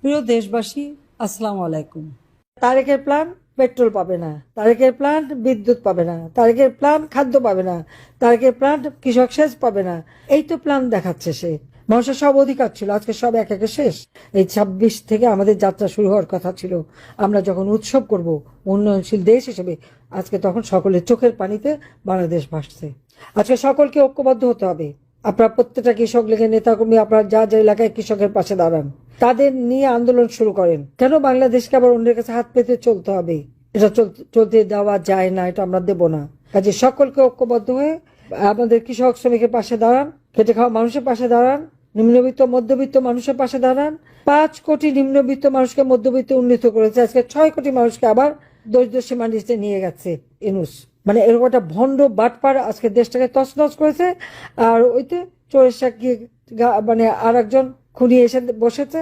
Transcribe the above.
প্রিয় দেশবাসী, আসসালামু আলাইকুম। তারেকের প্ল্যান পেট্রোল পাবে না, তারেকের প্ল্যান বিদ্যুৎ পাবে না, তারেকের প্ল্যান খাদ্য পাবে না, তারেকের প্ল্যান কৃষক সেচ পাবে না। এই তো প্ল্যান দেখাচ্ছে সে। মানুষের সব অধিকার ছিল, আজকে সব এক একে শেষ। এই 26 থেকে আমাদের যাত্রা শুরু হওয়ার কথা ছিল। আমরা যখন উৎসব করব উন্নয়নশীল দেশ হিসেবে, আজকে তখন সকলের চোখের পানিতে বাংলাদেশ ভাসছে। আজকে সকলকে ঐক্যবদ্ধ হতে হবে। আপনার প্রত্যেকটা কৃষক লীগের নেতাকর্মী আপনার যা যা এলাকায় কৃষকের পাশে দাঁড়ান, তাদের নিয়ে আন্দোলন শুরু করেন। কেন বাংলাদেশকে আবার অন্যের কাছে হাত পেতে চলতে হবে? এটা চলতে দেওয়া যায় না, এটা আমরা দেব না। কাজে সকলকে ঐক্যবদ্ধ হয়ে আমাদের কৃষক শ্রমিকের পাশে দাঁড়ান, খেটে খাওয়া মানুষের পাশে দাঁড়ান, নিম্নবিত্ত মধ্যবিত্ত মানুষের পাশে দাঁড়ান। 5 কোটি নিম্নবিত্ত মানুষকে মধ্যবিত্ত উন্নীত করেছে, আজকে 6 কোটি মানুষকে আবার দরিদ্র সীমার নিচে নিয়ে গেছে ইনুস। মানে এরকম একটা ভণ্ড বাটপার আজকে দেশটাকে তছনছ করেছে। আর ওইতে চোরের সাক্ষী মানে আর একজন খুনি এসে বসেছে।